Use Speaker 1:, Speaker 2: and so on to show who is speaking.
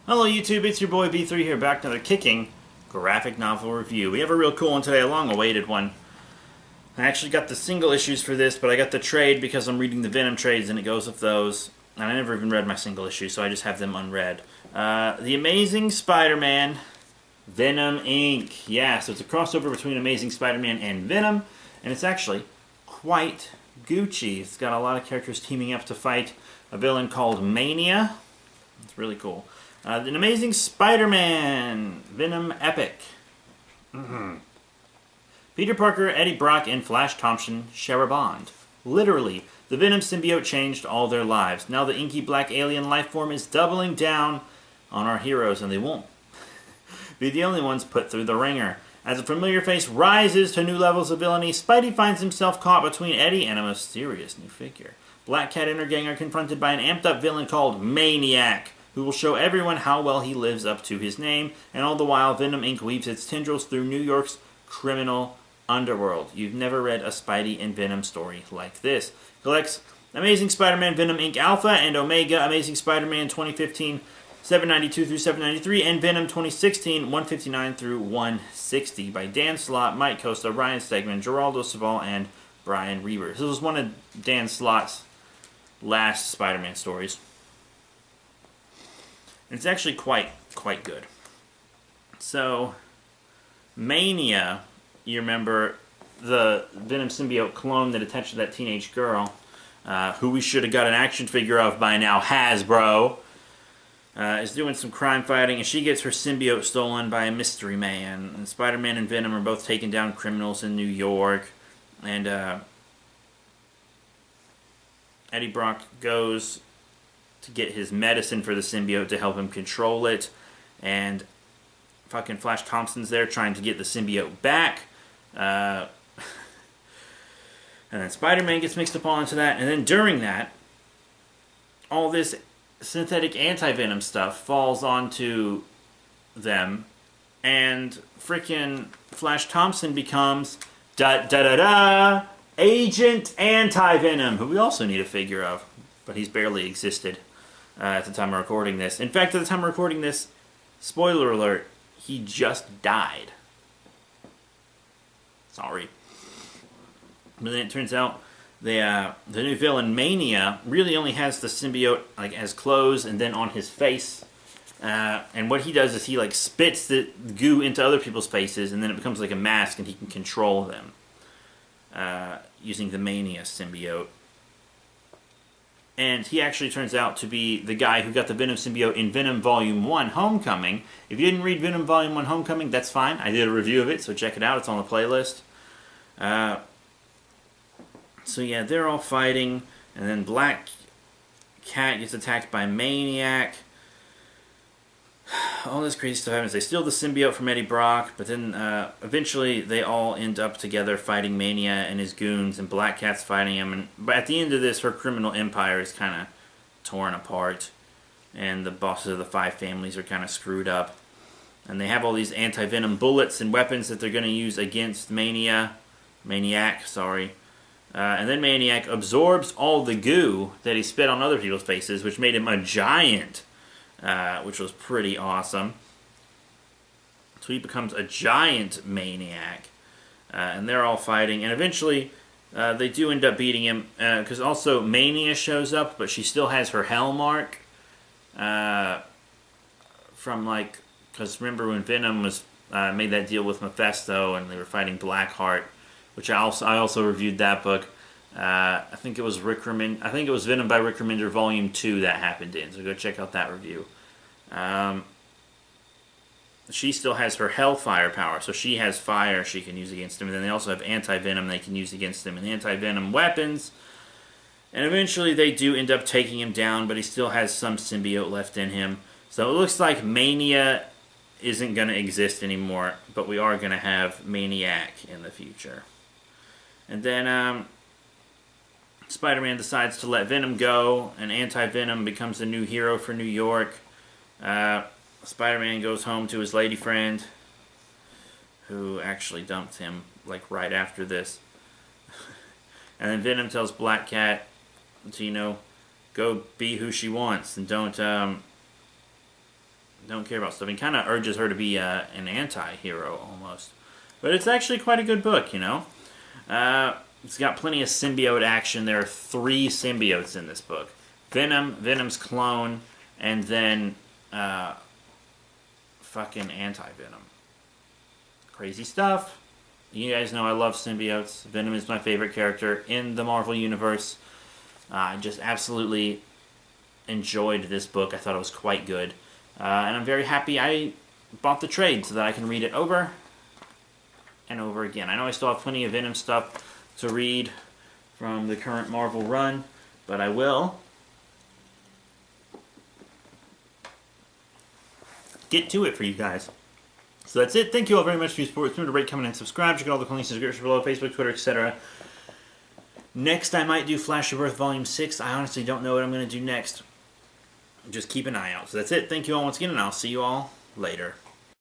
Speaker 1: Hello YouTube, it's your boy B3 here, back to another kicking graphic novel review. We have a real cool one today, a long-awaited one. I actually got the single issues for this, but I got the trade because I'm reading the Venom trades and it goes with those. And I never even read my single issue, so I just have them unread. The Amazing Spider-Man Venom Inc. Yeah, so it's a crossover between Amazing Spider-Man and Venom, and it's actually quite Gucci. It's got a lot of characters teaming up to fight a villain called Mania. It's really cool. An Amazing Spider-Man Venom Epic. Peter Parker, Eddie Brock, and Flash Thompson share a bond. Literally, the Venom symbiote changed all their lives. Now the inky black alien life form is doubling down on our heroes, and they won't be the only ones put through the ringer. As a familiar face rises to new levels of villainy, Spidey finds himself caught between Eddie and a mysterious new figure. Black Cat and her gang are confronted by an amped-up villain called Maniac, who will show everyone how well he lives up to his name, and all the while Venom Inc. weaves its tendrils through New York's criminal underworld. You've never read a Spidey and Venom story like this. Collects Amazing Spider-Man Venom Inc. Alpha and Omega, Amazing Spider-Man 2015 792 through 793, and Venom 2016 159 through 160 by Dan Slott, Mike Costa, Ryan Stegman, Geraldo Saval, and Brian Reber. This was one of Dan Slott's last Spider-Man stories. It's actually quite good. So, Mania, you remember the Venom symbiote clone that attached to that teenage girl, who we should have got an action figure of by now, Hasbro, is doing some crime fighting, and she gets her symbiote stolen by a mystery man. And Spider-Man and Venom are both taking down criminals in New York, and Eddie Brock goes to get his medicine for the symbiote to help him control it, and fucking Flash Thompson's there trying to get the symbiote back, and then Spider-Man gets mixed up all into that, and then during that, all this synthetic anti-venom stuff falls onto them, and freaking Flash Thompson becomes Agent Anti-Venom, who we also need a figure of, but he's barely existed at the time of recording this. In fact, at the time of recording this, spoiler alert, he just died. Sorry. But then it turns out the new villain, Mania, really only has the symbiote like as clothes and then on his face. And what he does is he like spits the goo into other people's faces, and then it becomes like a mask, and he can control them using the Mania symbiote. And he actually turns out to be the guy who got the Venom symbiote in Venom Volume 1 Homecoming. If you didn't read Venom Volume 1 Homecoming, that's fine. I did a review of it, so check it out. It's on the playlist. So yeah, they're all fighting, and then Black Cat gets attacked by Maniac. All this crazy stuff happens. They steal the symbiote from Eddie Brock, but then eventually they all end up together fighting Mania and his goons, and Black Cat's fighting him. But at the end of this, her criminal empire is kind of torn apart, and the bosses of the 5 families are kind of screwed up. And they have all these anti-venom bullets and weapons that they're going to use against Maniac. And then Maniac absorbs all the goo that he spit on other people's faces, which made him a giant. Which was pretty awesome. So he becomes a giant Maniac, and they're all fighting, and eventually they do end up beating him, because also Mania shows up, but she still has her hell mark, from like, because remember when Venom was made that deal with Mephisto, and they were fighting Blackheart, which I also reviewed that book. I think it was Venom by Rick Remender Volume 2 that happened in, so go check out that review. She still has her Hellfire power, so she has fire she can use against him, and then they also have anti-venom they can use against him, and anti-venom weapons, and eventually they do end up taking him down, but he still has some symbiote left in him, so it looks like Mania isn't going to exist anymore, but we are going to have Maniac in the future. And then, Spider-Man decides to let Venom go, and Anti-Venom becomes the new hero for New York. Spider-Man goes home to his lady friend, who actually dumped him, like, right after this. And then Venom tells Black Cat to, go be who she wants, and don't don't care about stuff. It kind of urges her to be an anti-hero almost. But it's actually quite a good book, you know. It's got plenty of symbiote action. There are 3 symbiotes in this book. Venom, Venom's clone, and then fucking anti-venom. Crazy stuff. You guys know I love symbiotes. Venom is my favorite character in the Marvel Universe. I just absolutely enjoyed this book. I thought it was quite good. And I'm very happy I bought the trade so that I can read it over and over again. I know I still have plenty of Venom stuff to read from the current Marvel run, but I will get to it for you guys. So that's it. Thank you all very much for your support. Remember to rate, comment, and subscribe. Check out all the links in the description below, Facebook, Twitter, etc. Next, I might do Flash Rebirth Volume 6. I honestly don't know what I'm going to do next. Just keep an eye out. So that's it. Thank you all once again, and I'll see you all later.